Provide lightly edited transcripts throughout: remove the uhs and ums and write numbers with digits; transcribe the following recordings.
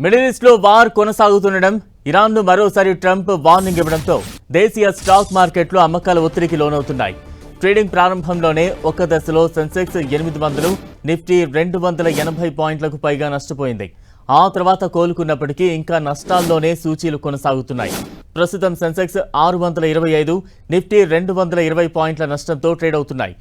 Middle east లో war కొనసాగుతుండడం, ఇరాన్ను మరోసారి Trump warning ఇవ్వడంతో దేశీయ స్టాక్ మార్కెట్లు అమ్మకాల ఒత్తిడికి లోనవుతున్నాయి. ట్రేడింగ్ ప్రారంభంలోనే ఒక దశలో సెన్సెక్స్ 800, నిఫ్టీ 280 పాయింట్లకు పైగా నష్టపోయింది. ఆ తర్వాత కోలుకున్నప్పటికీ ఇంకా నష్టాల్లోనే సూచీలు కొనసాగుతున్నాయి. ప్రస్తుతం సెన్సెక్స్ 625, నిఫ్టీ 220 పాయింట్ల నష్టంతో ట్రేడ్ అవుతున్నాయి.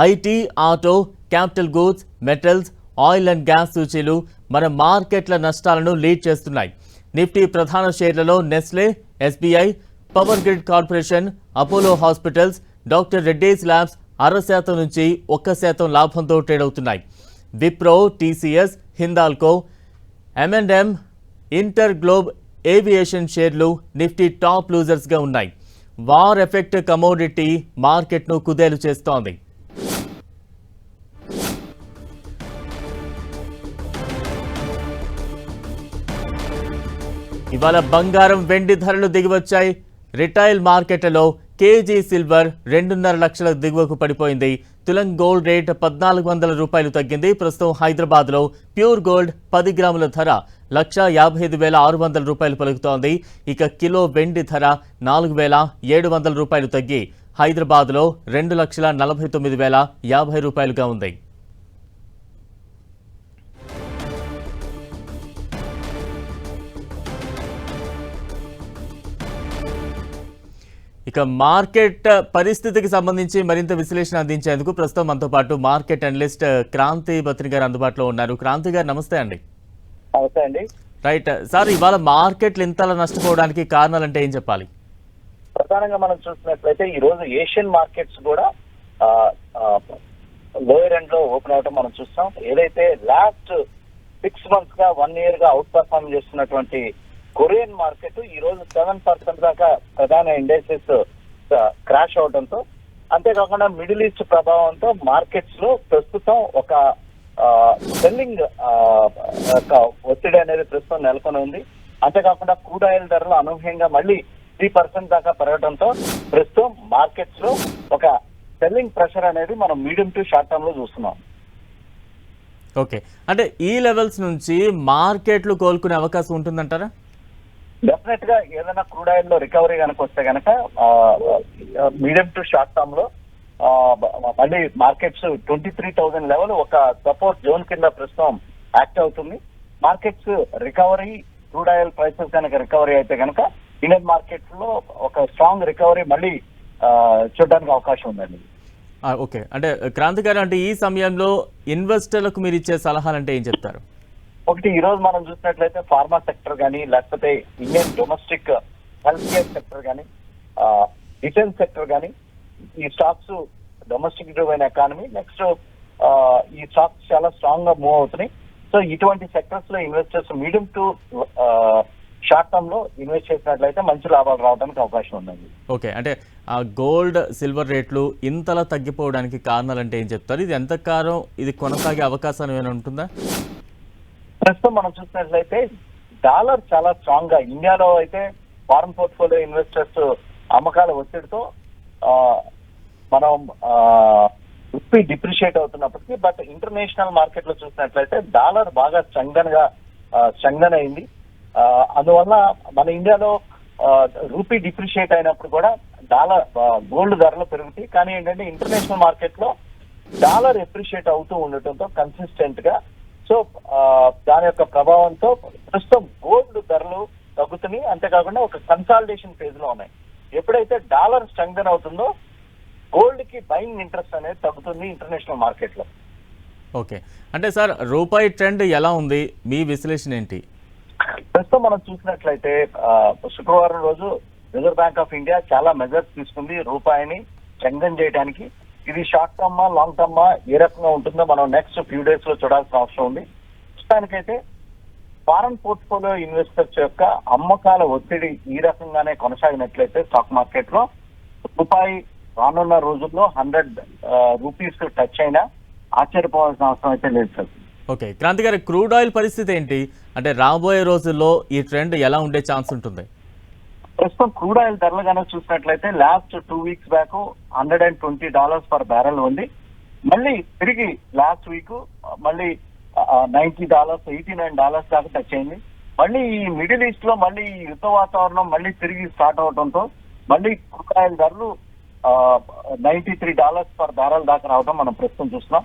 IT, auto, capital goods, metals, oil and gas సూచీలు మన మార్కెట్ల నష్టాలను లీడ్ చేస్తున్నాయి. నిఫ్టీ ప్రధాన షేర్లలో Nestle, SBI, power grid corporation, Apollo hospitals, doctor Reddy's labs 0.5% నుంచి 1% లాభంతో ట్రేడ్ అవుతున్నాయి. Wipro, TCS, Hindalco, M&M, inter globe aviation షేర్లు నిఫ్టీ టాప్ లూజర్స్గా ఉన్నాయి. వార్ ఎఫెక్ట్ కమోడిటీ మార్కెట్ను కుదేలు చేస్తోంది. ఇవాళ బంగారం, వెండి ధరలు దిగివచ్చాయి. రిటైల్ మార్కెట్లలో కేజీ సిల్వర్ 2.5 లక్షల దిగువకు పడిపోయింది. తులం గోల్డ్ రేట్ 1,400 రూపాయలు తగ్గింది. ప్రస్తుతం హైదరాబాద్లో ప్యూర్ గోల్డ్ 10 గ్రాముల ధర 1,55,600 రూపాయలు పలుకుతోంది. ఇక కిలో వెండి ధర 4,700 రూపాయలు తగ్గి హైదరాబాద్లో 2,49,050 రూపాయలుగా ఉంది. ఇక మార్కెట్ పరిస్థితికి సంబంధించి మరింత విశ్లేషణ అందించేందుకు ప్రస్తుతం మనతో పాటు మార్కెట్ అనలిస్ట్ క్రాంతి బత్రి గారు అందుబాటులో ఉన్నారు. క్రాంతి గారు, నమస్తే అండి. నమస్తే అండి. రైట్ సార్, ఇవాళ మార్కెట్లు ఇంతలా నష్టపోవడానికి కారణాలంటే ఏం చెప్పాలి? ప్రధానంగా మనం చూసినట్లయితే ఈ రోజు ఏషియన్ మార్కెట్స్ కూడా లోయర్ ఎండ్ లో ఓపెన్ అవడం మనం చూస్తాం. ఏదైతే లాస్ట్ 6 months గా 1 year గా అవుట్ పర్ఫార్మ్ చేస్తున్నటువంటి కొరియన్ మార్కెట్ ఈ రోజు 7% దాకా ప్రధాన ఇండెక్సెస్ క్రాష్ అవడంతో, అంతేకాకుండా మిడిల్ ఈస్ట్ ప్రభావంతో మార్కెట్స్ లో ప్రస్తుతం ఒక సెల్లింగ్ ఒత్తిడి అనేది ప్రస్తుతం నెలకొని ఉంది. అంతేకాకుండా క్రూడ్ ఆయిల్ ధరలు అనూహ్యంగా మళ్ళీ 3% దాకా పెరగడంతో ప్రస్తుతం మార్కెట్స్ లో ఒక సెల్లింగ్ ప్రెషర్ అనేది మనం మీడియం టు షార్ట్ టర్మ్ లో చూస్తున్నాం. ఓకే, అంటే ఈ లెవెల్స్ నుంచి మార్కెట్లు కోలుకునే అవకాశం ఉంటుందంటారా? డెఫినెట్ గా ఏదైనా క్రూడ్ ఆయిల్ లో రికవరీ కనుక వస్తే కనుక మీడియం టు షార్ట్ టర్మ్ లో మళ్ళీ మార్కెట్స్ 23,000 లెవెల్ ఒక సపోర్ట్ జోన్ కింద ప్రస్తుతం యాక్ట్ అవుతుంది. Markets recovery, crude oil prices కనుక రికవరీ అయితే కనుక ఇండియన్ మార్కెట్స్ లో ఒక స్ట్రాంగ్ రికవరీ మళ్ళీ చూడడానికి అవకాశం ఉందండి. ఓకే, అంటే క్రాంతి గారు, అంటే ఈ సమయంలో ఇన్వెస్టర్లకు మీరు ఇచ్చే సలహాలు అంటే ఏం చెప్తారు? ఒకటి, ఈ రోజు మనం చూసినట్లయితే ఫార్మా సెక్టర్ కానీ, లేకపోతే Indian domestic health care sector కానీ, డిఫెన్స్ సెక్టర్ కానీ, ఈ stocks domestic driven economy, next ఈ స్టాక్స్ చాలా స్ట్రాంగ్ గా మూవ్ అవుతున్నాయి. సో ఇటువంటి సెక్టర్స్ లో investors medium to short term లో ఇన్వెస్ట్ చేసినట్లయితే మంచి లాభాలు రావడానికి అవకాశం ఉందండి. ఓకే, అంటే గోల్డ్, సిల్వర్ రేట్లు ఇంతలా తగ్గిపోవడానికి కారణాలు అంటే ఏం చెప్తారు? ఇది ఎంతకాలం ఇది కొనసాగే అవకాశం ఏమైనా ఉంటుందా? ప్రస్తుతం మనం చూసినట్లయితే డాలర్ చాలా స్ట్రాంగ్ గా, ఇండియాలో అయితే ఫారెన్ పోర్ట్ఫోలియో ఇన్వెస్టర్స్ అమ్మకాల ఒత్తిడితో మనం రూపీ డిప్రిషియేట్ అవుతున్నప్పటికీ, బట్ ఇంటర్నేషనల్ మార్కెట్ లో చూసినట్లయితే డాలర్ బాగా స్ట్రెంగ్థన్ అయింది. అందువల్ల మన ఇండియాలో రూపీ డిప్రిషియేట్ అయినప్పుడు కూడా గోల్డ్ ధరలు పెరుగుతాయి. కానీ ఏంటంటే ఇంటర్నేషనల్ మార్కెట్ లో డాలర్ ఎప్రిషియేట్ అవుతూ ఉండటంతో కన్సిస్టెంట్ గా, సో దాని యొక్క ప్రభావంతో ప్రస్తుతం గోల్డ్ ధరలు తగ్గుతున్నాయి. అంతేకాకుండా ఒక కన్సాలిడేషన్ ఫేజ్ లో ఉన్నాయి. ఎప్పుడైతే డాలర్ స్ట్రెంగ్థన్ అవుతుందో గోల్డ్ కి బయింగ్ ఇంట్రెస్ట్ అనేది తగ్గుతుంది ఇంటర్నేషనల్ మార్కెట్ లో. ఓకే, అంటే సార్ రూపాయి ట్రెండ్ ఎలా ఉంది, మీ విశ్లేషణ ఏంటి? ప్రస్తుతం మనం చూసినట్లయితే శుక్రవారం రోజు రిజర్వ్ బ్యాంక్ ఆఫ్ ఇండియా చాలా మెజర్స్ తీసుకుంది రూపాయిని స్ట్రెంగ్థన్ చేయడానికి. ఇది షార్ట్ టర్మా, లాంగ్ టర్మా ఏ రకంగా ఉంటుందో మనం నెక్స్ట్ ఫ్యూ డేస్ లో చూడాల్సిన అవసరం ఉంది. ప్రస్తుతానికైతే ఫారెన్ పోర్ట్ఫోలియో ఇన్వెస్టర్స్ యొక్క అమ్మకాల ఒత్తిడి ఈ రకంగానే కొనసాగినట్లయితే స్టాక్ మార్కెట్ లో రూపాయి రానున్న రోజుల్లో 100 రూపీస్ టచ్ అయినా ఆశ్చర్యపోవాల్సిన అవసరం అయితే లేదు సార్. ఓకే, క్రాంతి గారు, క్రూడ్ ఆయిల్ పరిస్థితి ఏంటి? అంటే రాబోయే రోజుల్లో ఈ ట్రెండ్ ఎలా ఉండే ఛాన్స్ ఉంటుంది? ప్రస్తుతం క్రూడ్ ఆయిల్ ధరలు కనుక చూసినట్లయితే last 2 weeks back $120 per barrel ఉంది. మళ్ళీ తిరిగి లాస్ట్ వీక్ మళ్ళీ $90, $89 దాకా టచ్ అయింది. మళ్ళీ ఈ మిడిల్ ఈస్ట్ లో మళ్ళీ ఈ యుద్ధ వాతావరణం మళ్ళీ తిరిగి స్టార్ట్ అవడంతో మళ్ళీ క్రూడ్ ఆయిల్ ధరలు $93 పర్ బ్యారెల్ దాకా రావడం మనం ప్రస్తుతం చూస్తున్నాం.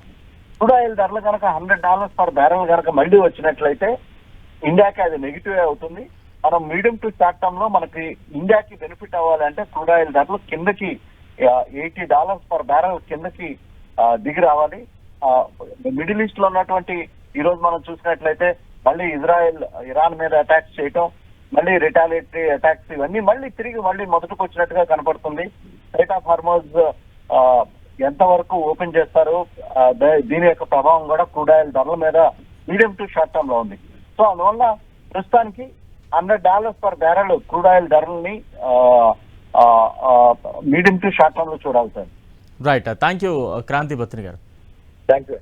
క్రూడ్ ఆయిల్ ధరలు కనుక $100 పర్ బ్యారెల్ కనుక మళ్ళీ వచ్చినట్లయితే ఇండియాకి అది నెగిటివ్ అవుతుంది. మనం మీడియం టు షార్ట్ టర్మ్ లో మనకి ఇండియాకి బెనిఫిట్ అవ్వాలంటే క్రూడ్ ఆయిల్ ధరలు కిందకి $80 పర్ బ్యారెల్ కిందకి దిగి రావాలి. మిడిల్ ఈస్ట్ లో ఉన్నటువంటి ఈ రోజు మనం చూసినట్లయితే మళ్ళీ ఇరాన్ మీద అటాక్స్ చేయటం, మళ్ళీ రిటాలియేటరీ అటాక్స్, ఇవన్నీ మళ్ళీ తిరిగి మళ్ళీ మొదటికి వచ్చినట్టుగా కనపడుతుంది. స్ట్రైట్ ఆఫ్ హార్మోజ్ ఎంతవరకు ఓపెన్ చేస్తారు, దీని యొక్క ప్రభావం కూడా క్రూడ్ ఆయిల్ ధరల మీద మీడియం టు షార్ట్ టర్మ్ లో ఉంది. సో అందువల్ల ప్రస్తుతానికి $100 పర్ బ్యారెల్ క్రూడ్ ఆయిల్ ధరల్ని మీడియం టు షార్ట్ టర్మ్ లో చూడాలి sir. Right, thank you Kranthi Bathri garu. Thank you.